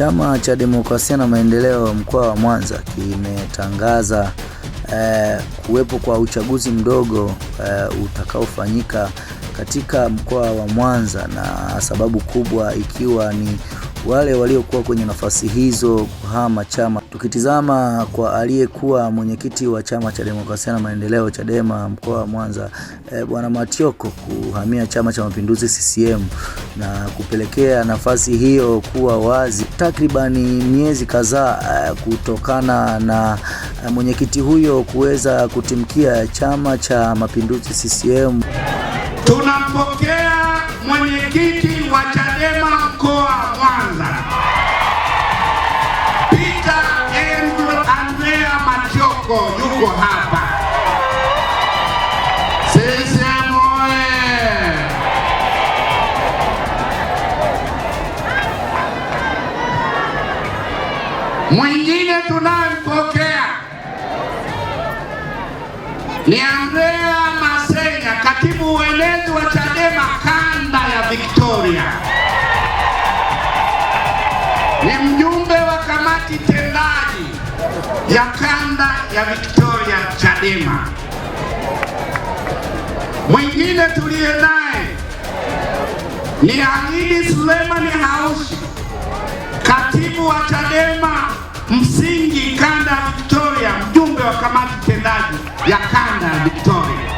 Chama cha Demokrasia na Maendeleo mkoa wa Mwanza kimetangaza kuwepo kwa uchaguzi mdogo utakaofanyika katika mkoa wa Mwanza, na sababu kubwa ikiwa ni wale waliokuwa kwenye nafasi hizo kuhama chama. Tukitizama kwa aliyekuwa mwenyekiti wa Chama cha Demokrasia na Maendeleo Chadema mkoa wa Mwanza, Bwana Matioko kuhamia Chama cha Mapinduzi CCM na kupelekea nafasi hiyo kuwa wazi takribani miezi kadhaa, kutokana na mwenyekiti huyo kuweza kutimkia Chama cha Mapinduzi CCM. Tunampokea mwenyekiti wa Chadema mkoa wa Mwanza, Peter Andrea Matioko, yuko hapa. CCM oye! Mwingine tunayempokea ni Andrea Masenya, katibu uenezi wa Chadema kanda ya Victoria. Ni mjumbe wa kamati tendaji ya kanda ya Victoria Chadema. Mwingine tuliye naye ni Ahidi Suleiman Haushi, katibu wa Chadema msingi kanda ya Victoria, mjumbe wa kamati tendaji ya kanda ya Victoria.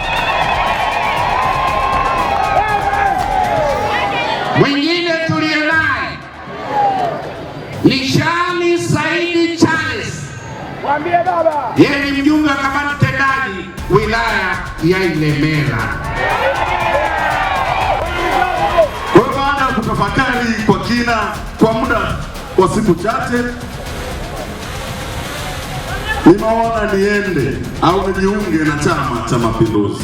Mwingine tuliye naye ni Shani Saidi Charles, yeye ni mjumbe wa kamati tendaji wilaya ya Ilemela. Kwa baada ya kutafakari kwa kina kwa muda wa siku chache, nimeona niende au nijiunge na Chama cha Mapinduzi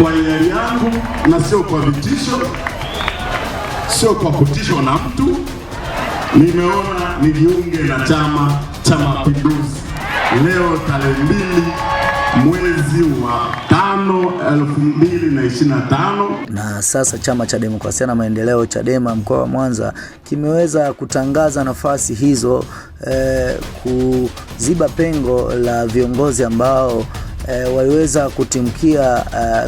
kwa hiari yangu, na sio kwa vitisho, sio kwa kutishwa na mtu. Nimeona nijiunge na Chama cha Mapinduzi leo tarehe 2 mwezi wa 5 2025. Na sasa Chama cha Demokrasia na Maendeleo Chadema mkoa wa Mwanza kimeweza kutangaza nafasi hizo, kuziba pengo la viongozi ambao waliweza kutimkia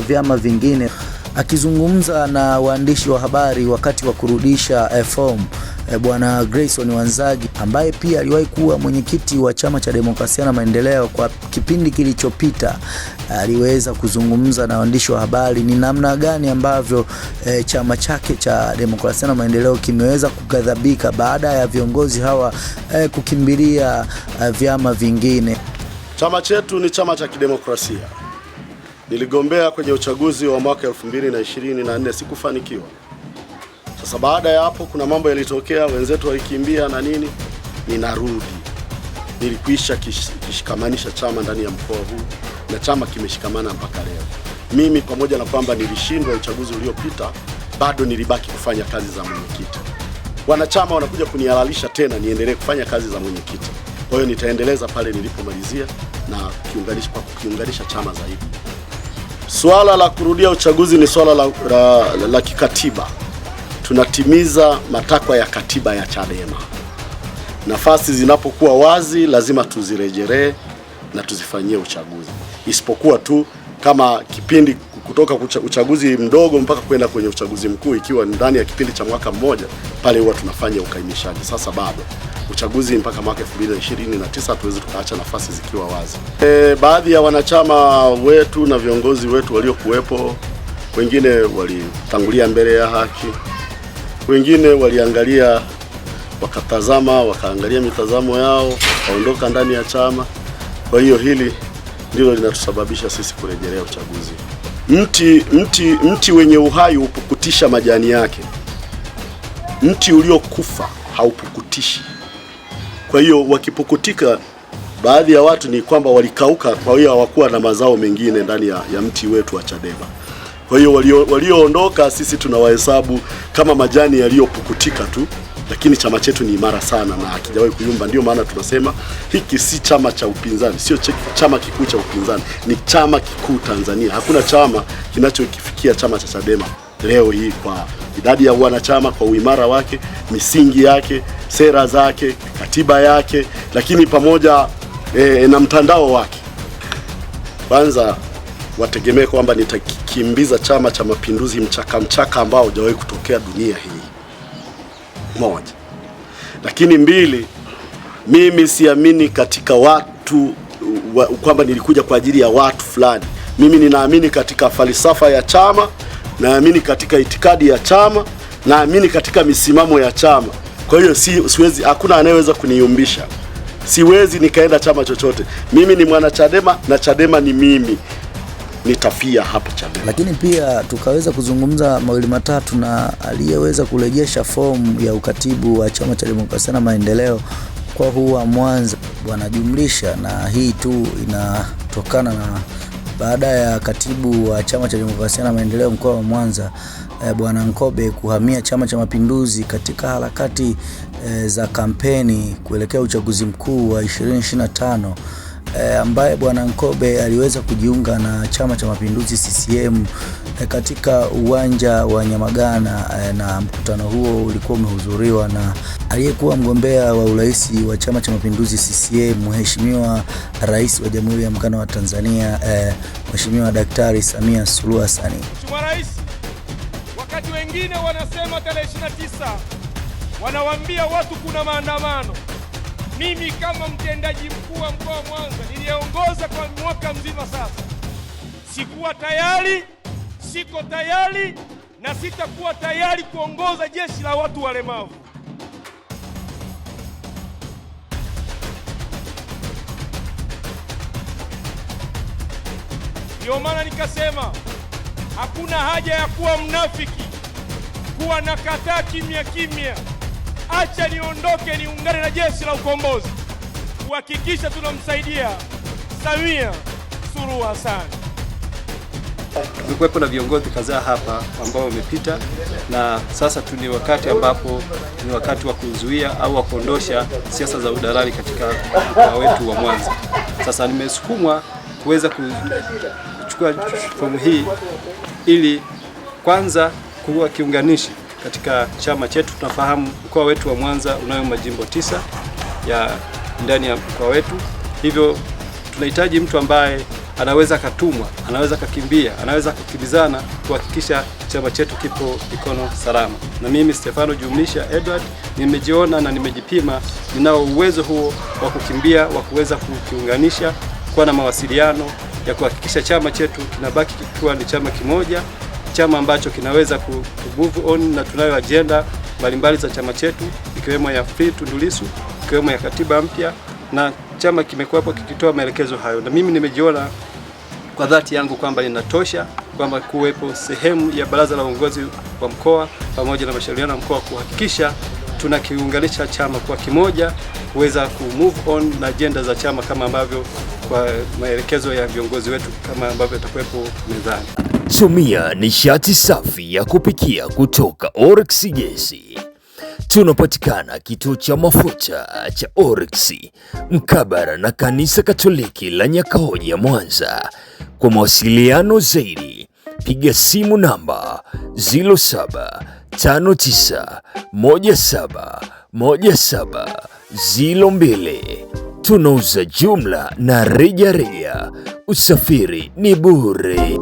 vyama vingine. Akizungumza na waandishi wa habari wakati wa kurudisha fomu, Bwana Grayson Wanzagi ambaye pia aliwahi kuwa mwenyekiti wa Chama cha Demokrasia na Maendeleo kwa kipindi kilichopita, aliweza kuzungumza na waandishi wa habari ni namna gani ambavyo chama chake cha Demokrasia na Maendeleo kimeweza kughadhabika baada ya viongozi hawa kukimbilia vyama vingine. Chama chetu ni chama cha kidemokrasia. Niligombea kwenye uchaguzi wa mwaka 2024, sikufanikiwa. Sasa baada ya hapo kuna mambo yalitokea, wenzetu walikimbia na nini, ninarudi. Nilikuisha kishikamanisha chama ndani ya mkoa huu, na chama kimeshikamana mpaka leo. Mimi pamoja na kwamba nilishindwa uchaguzi uliopita, bado nilibaki kufanya kazi za mwenyekiti. Wanachama wanakuja kunihalalisha tena niendelee kufanya kazi za mwenyekiti. Kwa hiyo nitaendeleza pale nilipomalizia na kiunganisha chama zaidi. Swala la kurudia uchaguzi ni swala la kikatiba. Tunatimiza matakwa ya katiba ya Chadema. Nafasi zinapokuwa wazi lazima tuzirejelee na tuzifanyie uchaguzi. Isipokuwa tu kama kipindi kutoka uchaguzi mdogo mpaka kwenda kwenye uchaguzi mkuu ikiwa ndani ya kipindi cha mwaka mmoja, pale huwa tunafanya ukaimishaji. Sasa bado uchaguzi mpaka mwaka 2029 tuweze tukaacha nafasi zikiwa wazi. Baadhi ya wanachama wetu na viongozi wetu waliokuwepo, wengine walitangulia mbele ya haki, wengine waliangalia wakaangalia mitazamo yao, waondoka ndani ya chama. Kwa hiyo hili ndilo linatusababisha sisi kurejelea uchaguzi. Mti wenye uhai upukutisha majani yake. Mti uliokufa haupukutishi. Kwa hiyo wakipukutika, baadhi ya watu ni kwamba walikauka, kwa hiyo hawakuwa na mazao mengine ndani ya mti wetu wa Chadema. Kwa hiyo walioondoka sisi tunawahesabu kama majani yaliyopukutika tu, lakini chama chetu ni imara sana na hakijawahi kuyumba. Ndio maana tunasema hiki si chama cha upinzani, sio chama kikuu cha upinzani, ni chama kikuu Tanzania. Hakuna chama kinachokifikia chama cha Chadema leo hii kwa idadi ya wanachama, kwa uimara wake, misingi yake, sera zake, katiba yake, lakini pamoja na mtandao wake. Kwanza wategemee kwamba nitakikimbiza Chama cha Mapinduzi mchaka ambao hujawahi kutokea dunia hii. Moja. Lakini mbili, mimi siamini katika watu kwamba nilikuja kwa ajili ya watu fulani. Mimi ninaamini katika falsafa ya chama, naamini katika itikadi ya chama, naamini katika misimamo ya chama. Kwa hiyo siwezi, hakuna anayeweza kuniumbisha. Siwezi nikaenda chama chochote. Mimi ni mwana Chadema na Chadema ni mimi. Nitafia hapa Chadema. Lakini pia tukaweza kuzungumza mawili matatu na aliyeweza kurejesha fomu ya ukatibu wa Chama cha Demokrasia na Maendeleo kwa huu wa Mwanza, Bwana Jumlisha, na hii tu inatokana na baada ya katibu wa Chama cha Demokrasia na Maendeleo mkoa wa Mwanza Bwana Nkobe kuhamia Chama cha Mapinduzi katika harakati za kampeni kuelekea uchaguzi mkuu wa 2025, ambaye Bwana Nkobe aliweza kujiunga na Chama cha Mapinduzi CCM katika uwanja wa Nyamagana, na mkutano huo ulikuwa umehudhuriwa na aliyekuwa mgombea wa urais wa Chama cha Mapinduzi CCM, Mheshimiwa Rais wa Jamhuri ya Muungano wa Tanzania, Mheshimiwa Daktari Samia Suluhu Hassan. Mheshimiwa Rais, wakati wengine wanasema tarehe 29 wanawaambia watu kuna maandamano, mimi kama mtendaji mkuu wa mkoa wa Mwanza niliongoza kwa mwaka mzima sasa, sikuwa tayari, siko tayari na sitakuwa tayari kuongoza jeshi la watu walemavu. Ndio maana nikasema hakuna haja ya kuwa mnafiki, kuwa nakataa kimya kimya. Acha niondoke niungane na jeshi la ukombozi kuhakikisha tunamsaidia Samia Suluhu Hassan. Tumekuwepo na viongozi kadhaa hapa ambao wamepita, na sasa ni wakati ambapo ni wakati wa kuzuia au wa kuondosha siasa za udalali katika mkoa wetu wa Mwanza. Sasa nimesukumwa kuweza kuchukua fomu hii ili kwanza kuwa kiunganishi katika chama chetu. Tunafahamu mkoa wetu wa Mwanza unayo majimbo 9 ya ndani ya mkoa wetu, hivyo tunahitaji mtu ambaye anaweza katumwa, anaweza kakimbia, anaweza kukimbizana kuhakikisha chama chetu kipo ikono salama. Na mimi Stefano Jumlisha Edward nimejiona na nimejipima, ninao uwezo huo wa kukimbia, wa kuweza kukiunganisha, kuwa na mawasiliano ya kuhakikisha chama chetu kinabaki kikiwa ni chama kimoja, chama ambacho kinaweza ku move on, na tunayo agenda mbalimbali za chama chetu ikiwemo ya Free Tundu Lissu, ikiwemo ya katiba mpya, na chama kimekuwepo kikitoa maelekezo hayo. Na mimi nimejiona kwa dhati yangu kwamba inatosha kwamba kuwepo sehemu ya baraza la uongozi wa mkoa pamoja na mashauriano ya mkoa kuhakikisha tunakiunganisha chama kwa kimoja, kuweza ku move on na agenda za chama kama ambavyo kwa maelekezo ya viongozi wetu kama ambavyo yatakuwepo mezani. Tumia nishati safi ya kupikia kutoka Oryx Gesi. Tunapatikana kituo cha mafuta cha Oryx mkabara na kanisa Katoliki la Nyakahoja Mwanza. Kwa mawasiliano zaidi piga simu namba 0759171702. Tunauza jumla na rejareja. Usafiri ni bure.